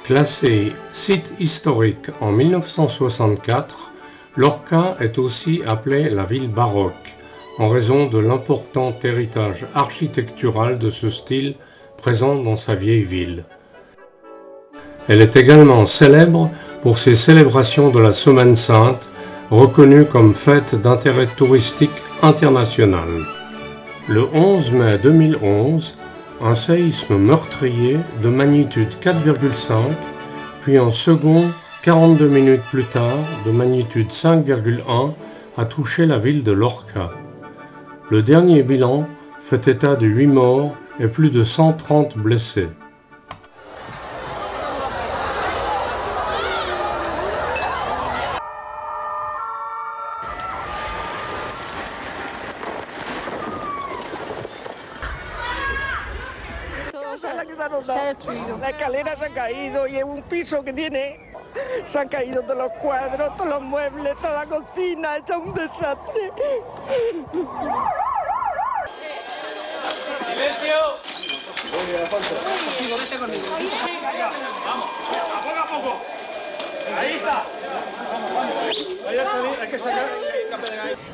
Classé site historique en 1964, Lorca est aussi appelée la ville baroque, en raison de l'important héritage architectural de ce style présent dans sa vieille ville. Elle est également célèbre pour ses célébrations de la Semaine Sainte, reconnue comme fête d'intérêt touristique international. Le 11 mai 2011, un séisme meurtrier de magnitude 4,5, puis un second 42 minutes plus tard de magnitude 5,1 a touché la ville de Lorca. Le dernier bilan fait état de 8 morts et plus de 130 blessés. La escalera se ha caído y en un piso que tiene se han caído todos los cuadros, todos los muebles, toda la cocina, hecha un desastre. ¡Silencio! Vete conmigo. Vamos, poco a poco. Ahí está. Vaya a salir, hay que sacar.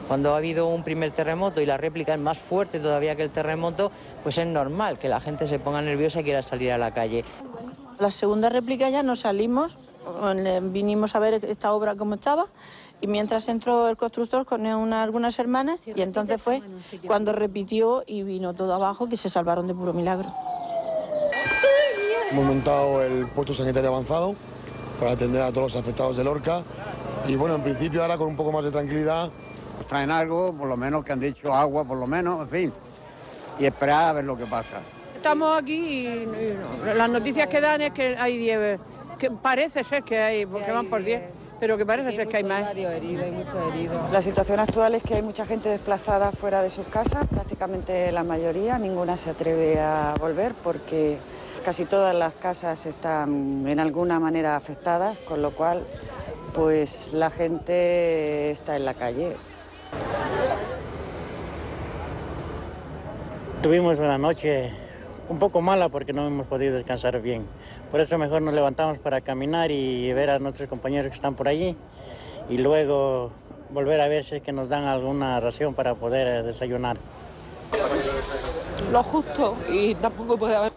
Cuando ha habido un primer terremoto y la réplica es más fuerte todavía que el terremoto, pues es normal que la gente se ponga nerviosa y quiera salir a la calle. La segunda réplica ya nos salimos, vinimos a ver esta obra cómo estaba y mientras entró el constructor con algunas hermanas y entonces fue cuando repitió y vino todo abajo, que se salvaron de puro milagro. Hemos montado el puesto sanitario avanzado para atender a todos los afectados de Lorca y bueno, en principio ahora con un poco más de tranquilidad. Traen algo, por lo menos que han dicho agua, por lo menos, en fin, y esperar a ver lo que pasa. Estamos aquí y las noticias que dan es que hay 10, que parece ser que hay, porque van por 10, pero que parece ser que hay más. La situación actual es que hay mucha gente desplazada fuera de sus casas, prácticamente la mayoría, ninguna se atreve a volver porque casi todas las casas están en alguna manera afectadas, con lo cual pues la gente está en la calle. Tuvimos una noche un poco mala porque no hemos podido descansar bien. Por eso mejor nos levantamos para caminar y ver a nuestros compañeros que están por allí y luego volver a ver si es que nos dan alguna ración para poder desayunar. Lo justo y tampoco puede haber.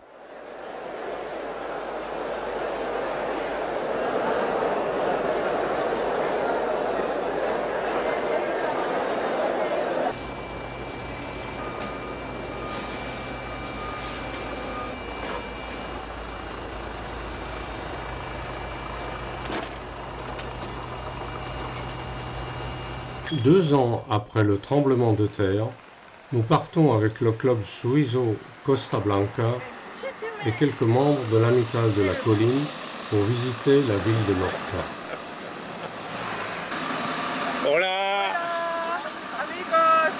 Deux ans après le tremblement de terre, nous partons avec le club Suizo Costa Blanca et quelques membres de l'Amicale de la Colline pour visiter la ville de Lorca. Hola. Amigos.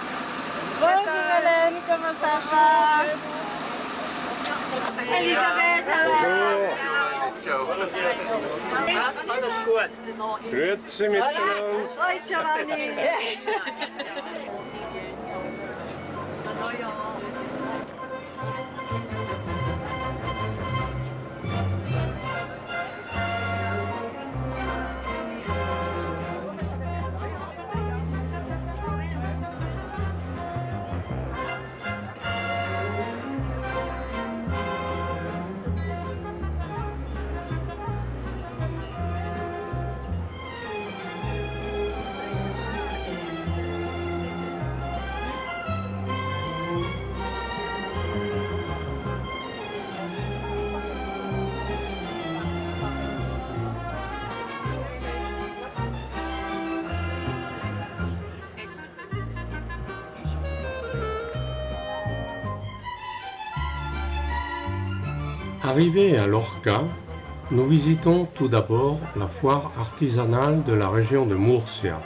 Bonjour Hélène, comment ça va? Elisabeth. Alles gut. Grüezi miteinander. Hoi Giovanni. Arrivés à Lorca, nous visitons tout d'abord la foire artisanale de la région de Murcia.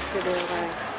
Grazie, Dora.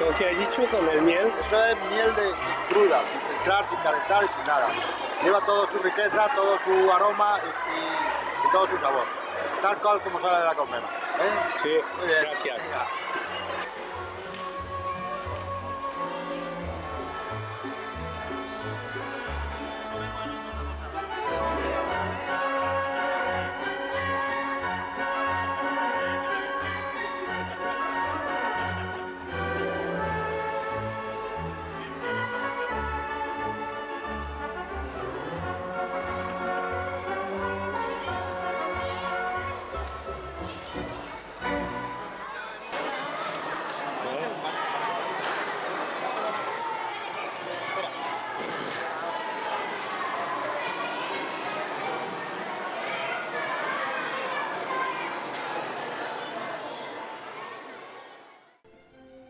¿Lo que has dicho con el miel? Eso es miel de cruda, sin filtrar, sin calentar y sin nada. Lleva toda su riqueza, todo su aroma y todo su sabor. Tal cual como sale de la colmena. ¿Eh? Sí, muy bien. Gracias. Venga.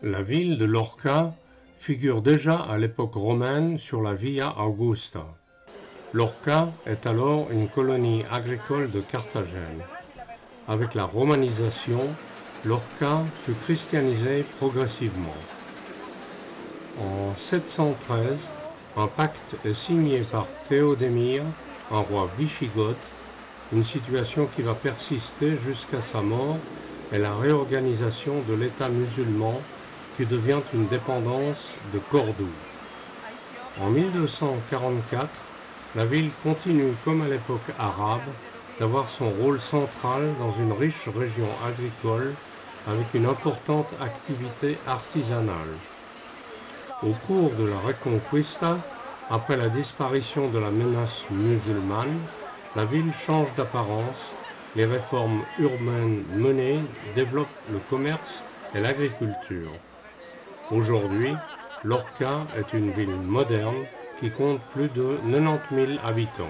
La ville de Lorca figure déjà à l'époque romaine sur la Via Augusta. Lorca est alors une colonie agricole de Carthagène. Avec la romanisation, Lorca fut christianisée progressivement. En 713, un pacte est signé par Théodémire, un roi wisigothe, une situation qui va persister jusqu'à sa mort et la réorganisation de l'État musulman qui devient une dépendance de Cordoue. En 1244, la ville continue comme à l'époque arabe d'avoir son rôle central dans une riche région agricole avec une importante activité artisanale. Au cours de la Reconquista, après la disparition de la menace musulmane, la ville change d'apparence, les réformes urbaines menées développent le commerce et l'agriculture. Aujourd'hui, Lorca est une ville moderne qui compte plus de 90 000 habitants.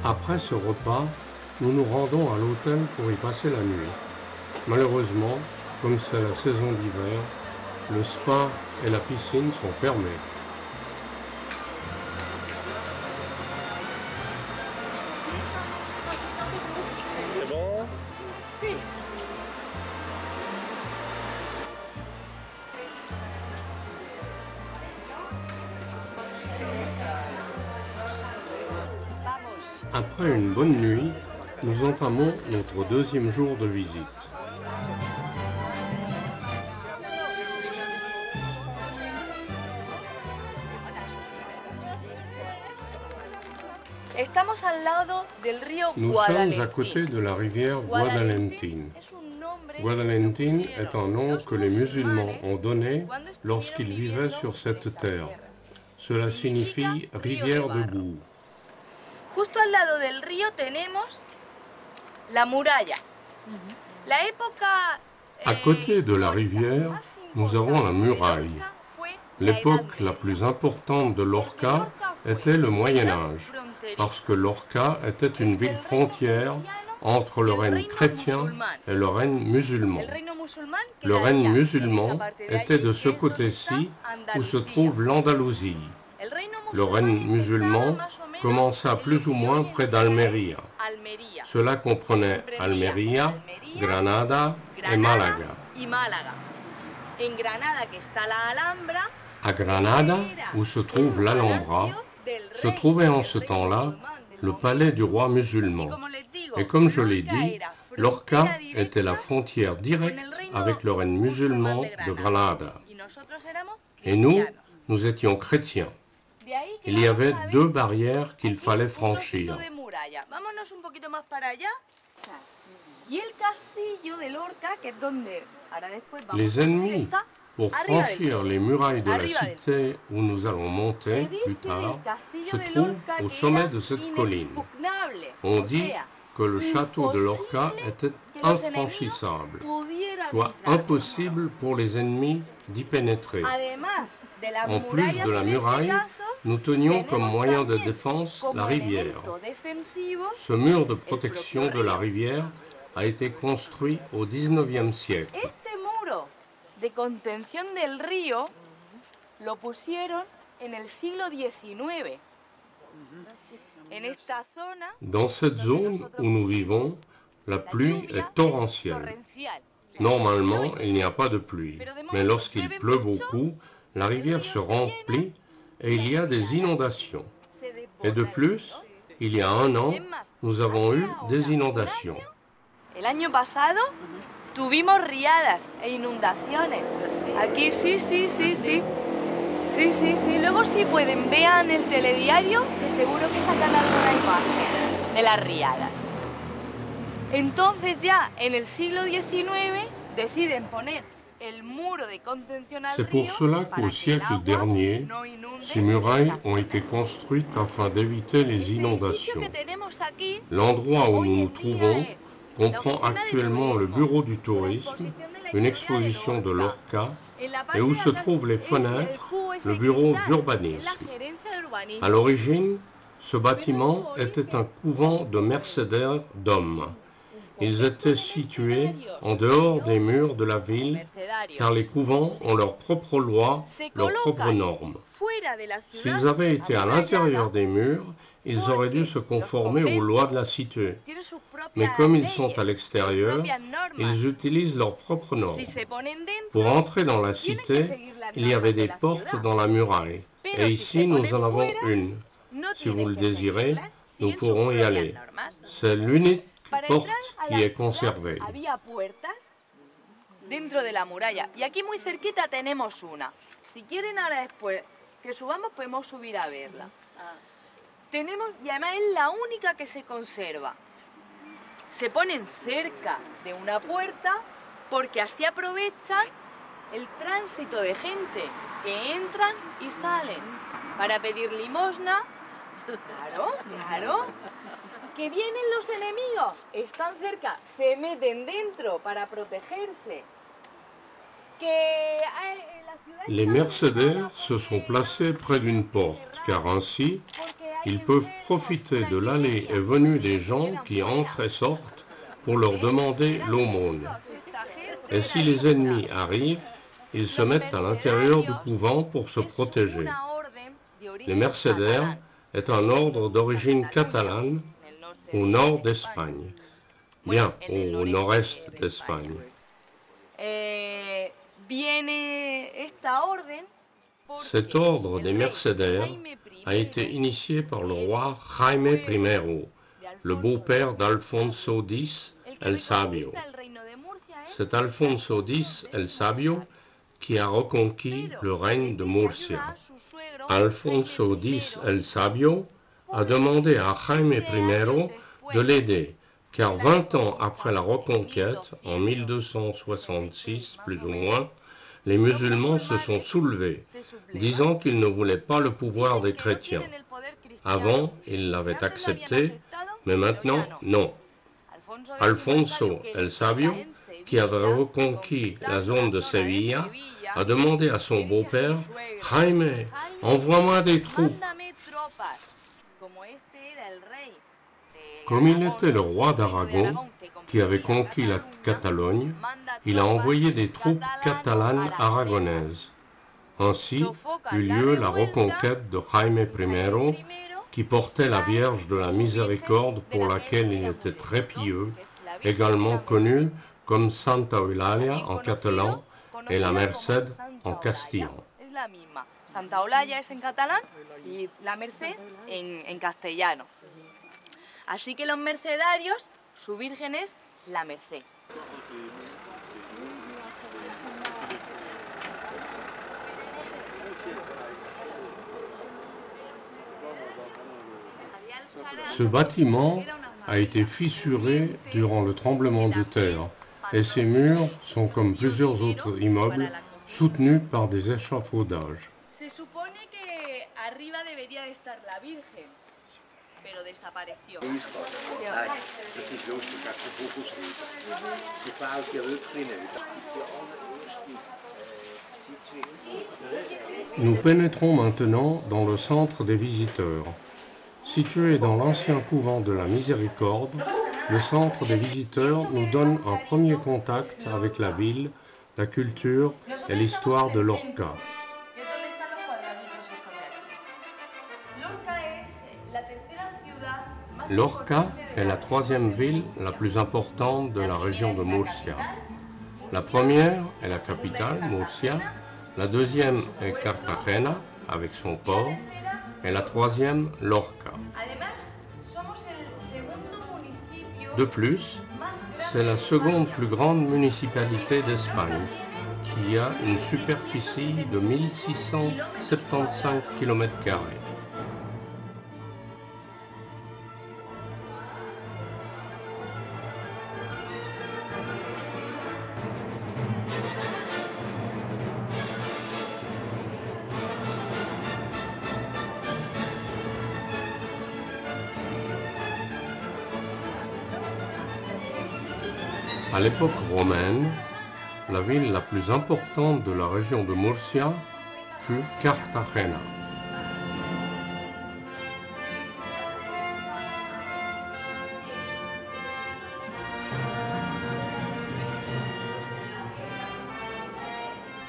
Après ce repas, nous nous rendons à l'hôtel pour y passer la nuit. Malheureusement, comme c'est la saison d'hiver, le spa et la piscine sont fermés. C'est bon? Sí. Après une bonne nuit, nous entamons notre deuxième jour de visite. Estamos al lado del río Nous sommes à côté de la rivière Guadalentín. Guadalentín est un nom que les musulmans ont donné lorsqu'ils vivaient sur cette terre. Cela signifie rivière de boue. Justo al lado del río tenemos la muralla. La época À côté de la rivière, nous avons la muraille. L'époque la plus importante de Lorca était le Moyen Âge, parce que Lorca était une ville frontière entre le règne chrétien et le règne musulman. Le règne musulman était de ce côté-ci où se trouve l'Andalousie. Le règne musulman commença plus ou moins près d'Almeria. Cela comprenait Almeria, Granada et Malaga. À Granada, où se trouve l'Alhambra, se trouvait en ce temps-là le palais du roi musulman. Et comme je l'ai dit, Lorca était la frontière directe avec le règne musulman de Granada. Et nous étions chrétiens. Il y avait deux barrières qu'il fallait franchir. Les ennemis, pour franchir les murailles de la cité où nous allons monter plus tard, se trouvent au sommet de cette colline. On dit que le château de Lorca était infranchissable, soit impossible pour les ennemis d'y pénétrer. En plus de la muraille, nous tenions comme moyen de défense la rivière. Ce mur de protection de la rivière a été construit au XIXe siècle. De contención del río lo pusieron en el siglo XIX. Dans cette zone où nous vivons, la pluie est torrentielle. Normalement, il n'y a pas de pluie, mais lorsqu'il pleut beaucoup, la rivière se remplit et il y a des inondations. Et de plus, il y a un an, nous avons eu des inondations. El año pasado tuvimos riadas e inundaciones. Aquí sí. Luego si pueden, vean el telediario, que seguro que sacan alguna imagen de las riadas. Entonces ya en el siglo XIX deciden poner el muro de contención al río. C'est pour cela qu'au siècle dernier, ces murailles ont été construites afin d'éviter les inondations. L'endroit où nous nous trouvons comprend actuellement le bureau du tourisme, une exposition de Lorca, et où se trouvent les fenêtres, le bureau d'urbanisme. À l'origine, ce bâtiment était un couvent de mercédaires d'hommes. Ils étaient situés en dehors des murs de la ville, car les couvents ont leurs propres lois, leurs propres normes. S'ils avaient été à l'intérieur des murs, ils auraient dû se conformer aux lois de la cité. Mais comme ils sont à l'extérieur, ils utilisent leurs propres normes. Pour entrer dans la cité, il y avait des portes dans la muraille. Et ici, nous en avons une. Si vous le désirez, nous pourrons y aller. C'est l'unique porte qui est conservée. Dentro de la muralla. Y aquí muy cerquita tenemos una. Si quieren ahora después que subamos, podemos subir a verla. Tenemos, y además es la única que se conserva. Se ponen cerca de una puerta porque así aprovechan el tránsito de gente que entran y salen para pedir limosna. Claro. Que vienen los enemigos, están cerca, se meten dentro para protegerse. Les mercédaires se sont placés près d'une porte, car ainsi, ils peuvent profiter de l'allée et venue des gens qui entrent et sortent pour leur demander l'aumône. Et si les ennemis arrivent, ils se mettent à l'intérieur du couvent pour se protéger. Les mercédaires est un ordre d'origine catalane au nord d'Espagne, bien au nord-est d'Espagne. Cet ordre des mercédaires a été initié par le roi Jaime I, le beau-père d'Alfonso X el Sabio. C'est Alfonso X el Sabio qui a reconquis le règne de Murcia. Alfonso X el Sabio a demandé à Jaime I de l'aider, car 20 ans après la reconquête, en 1266 plus ou moins, les musulmans se sont soulevés, disant qu'ils ne voulaient pas le pouvoir des chrétiens. Avant, ils l'avaient accepté, mais maintenant, non. Alfonso el Sabio, qui avait reconquis la zone de Séville, a demandé à son beau-père, « Jaime, envoie-moi des troupes !» Comme il était le roi d'Aragon, qui avait conquis la Catalogne, il a envoyé des troupes catalanes aragonaises. Ainsi eut lieu la reconquête de Jaime I, qui portait la Vierge de la Miséricorde pour laquelle il était très pieux, également connue comme Santa Eulalia en catalan et la Merced en castillan. Santa Eulalia es en catalán y la Merced en castellano. Así que los mercedarios, su virgen es la Merced. Ce bâtiment a été fissuré durant le tremblement de terre et ses murs sont, comme plusieurs autres immeubles, soutenus par des échafaudages. Se supone que arriba debería de estar la Virgen, pero desapareció. Nous pénétrons maintenant dans le centre des visiteurs. Situé dans l'ancien couvent de la Miséricorde, le centre des visiteurs nous donne un premier contact avec la ville, la culture et l'histoire de Lorca. Lorca est la troisième ville la plus importante de la région de Murcia. La première est la capitale, Murcia, la deuxième est Cartagena, avec son port, et la troisième, Lorca. De plus, c'est la seconde plus grande municipalité d'Espagne, qui a une superficie de 1675 km². À l'époque romaine, la ville la plus importante de la région de Murcia fut Cartagena.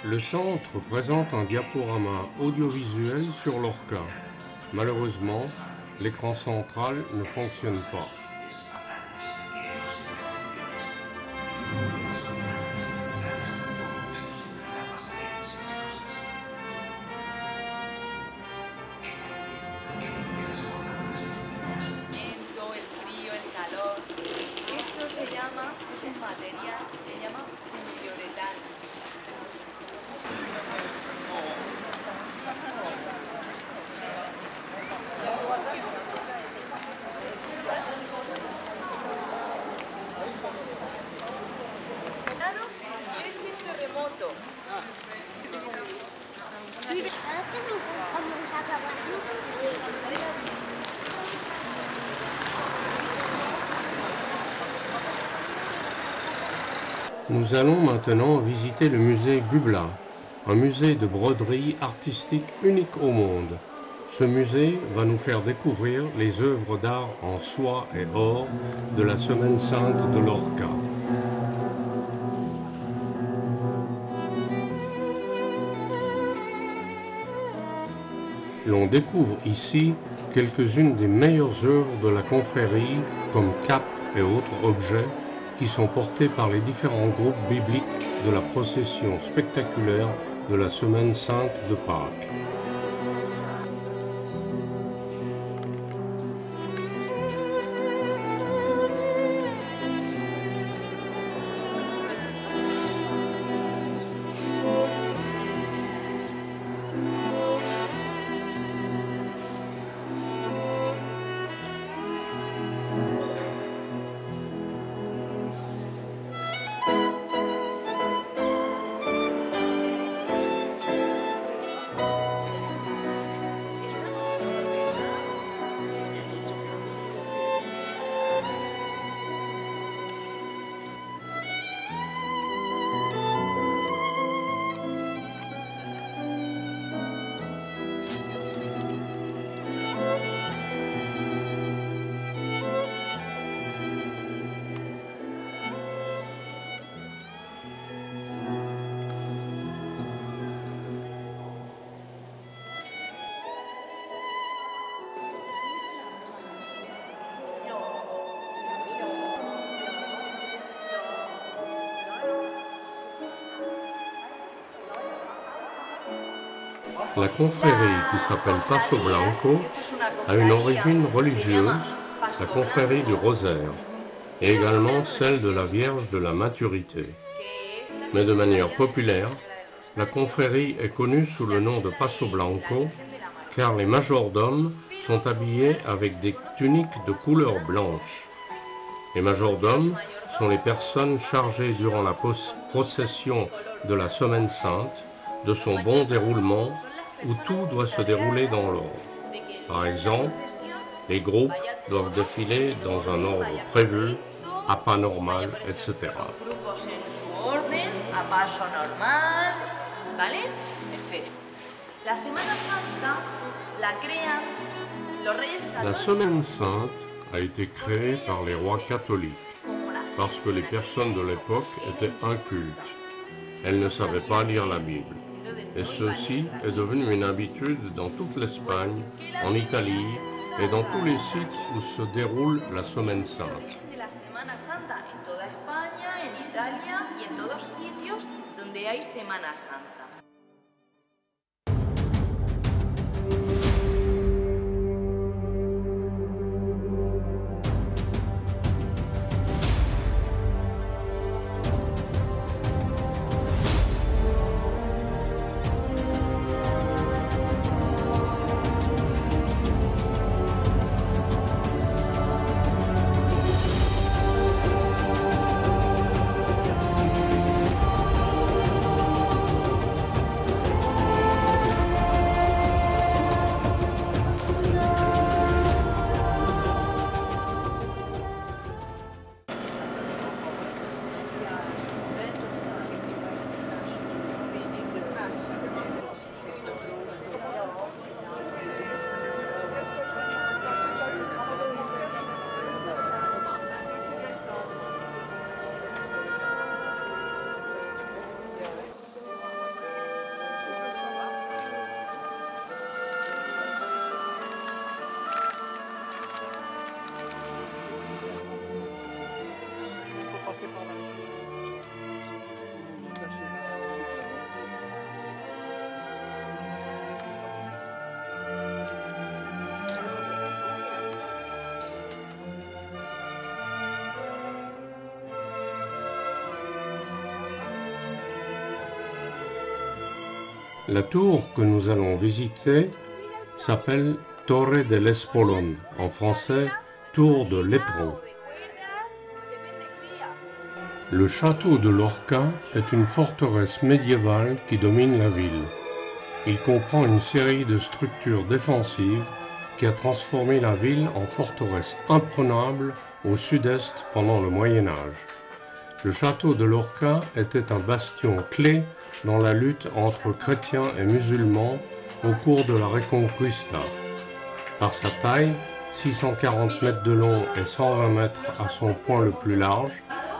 Le centre présente un diaporama audiovisuel sur Lorca. Malheureusement, l'écran central ne fonctionne pas. Nous allons maintenant visiter le musée Gubla, un musée de broderie artistique unique au monde. Ce musée va nous faire découvrir les œuvres d'art en soie et or de la Semaine sainte de Lorca. L'on découvre ici quelques-unes des meilleures œuvres de la confrérie, comme capes et autres objets, qui sont portés par les différents groupes bibliques de la procession spectaculaire de la Semaine sainte de Pâques. La confrérie qui s'appelle Paso Blanco a une origine religieuse, la confrérie du Rosaire, et également celle de la Vierge de la Maturité. Mais de manière populaire, la confrérie est connue sous le nom de Paso Blanco, car les majordomes sont habillés avec des tuniques de couleur blanche. Les majordomes sont les personnes chargées durant la procession de la Semaine Sainte de son bon déroulement, où tout doit se dérouler dans l'ordre. Par exemple, les groupes doivent défiler dans un ordre prévu, à pas normal, etc. La Semaine Sainte a été créée par les rois catholiques, parce que les personnes de l'époque étaient incultes. Elles ne savaient pas lire la Bible. Et ceci est devenu une habitude dans toute l'Espagne, en Italie et dans tous les sites où se déroule la Semaine Sainte. La tour que nous allons visiter s'appelle Torre del Espolón, en français Tour de l'Éperon. Le château de Lorca est une forteresse médiévale qui domine la ville. Il comprend une série de structures défensives qui a transformé la ville en forteresse imprenable au sud-est pendant le Moyen Âge. Le château de Lorca était un bastion clé dans la lutte entre chrétiens et musulmans au cours de la Reconquista. Par sa taille, 640 mètres de long et 120 mètres à son point le plus large,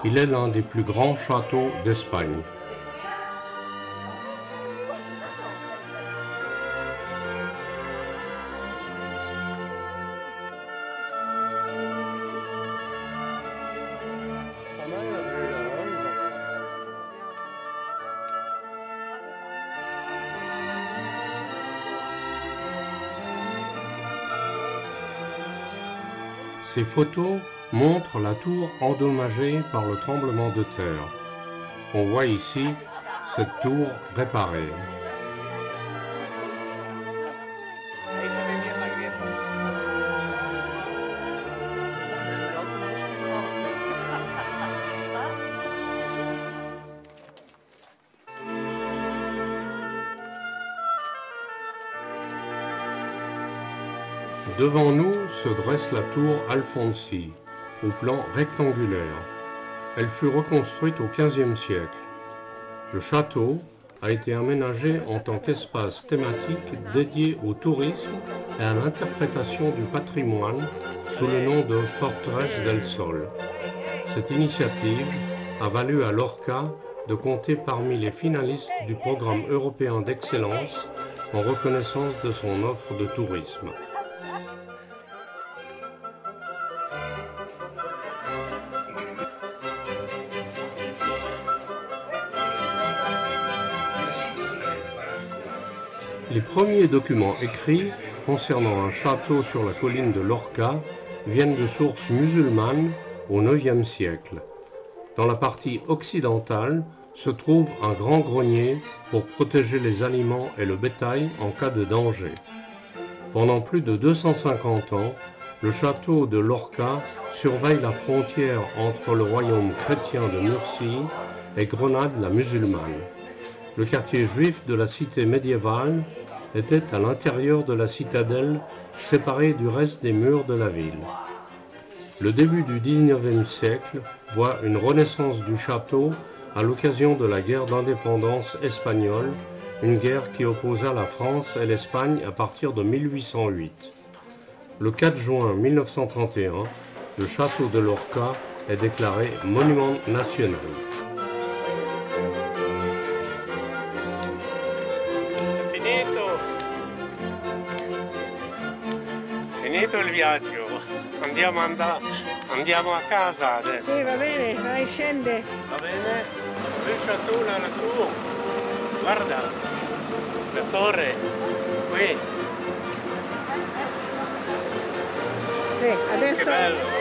il est l'un des plus grands châteaux d'Espagne. Ces photos montrent la tour endommagée par le tremblement de terre. On voit ici cette tour réparée. Devant nous se dresse la tour Alfonsi, au plan rectangulaire. Elle fut reconstruite au XVe siècle. Le château a été aménagé en tant qu'espace thématique dédié au tourisme et à l'interprétation du patrimoine sous le nom de Forteresse del Sol. Cette initiative a valu à Lorca de compter parmi les finalistes du programme européen d'excellence en reconnaissance de son offre de tourisme. Les premiers documents écrits concernant un château sur la colline de Lorca viennent de sources musulmanes au IXe siècle. Dans la partie occidentale se trouve un grand grenier pour protéger les aliments et le bétail en cas de danger. Pendant plus de 250 ans, le château de Lorca surveille la frontière entre le royaume chrétien de Murcie et Grenade la musulmane. Le quartier juif de la cité médiévale était à l'intérieur de la citadelle, séparé du reste des murs de la ville. Le début du XIXe siècle voit une renaissance du château à l'occasion de la guerre d'indépendance espagnole, une guerre qui opposa la France et l'Espagne à partir de 1808. Le 4 juin 1931, le château de Lorca est déclaré monument national. Finito il viaggio, andiamo a casa adesso. Sì, va bene, vai, scende. Va bene? Il château lassù, guarda, la torre, qui. Sì, adesso... Che bello!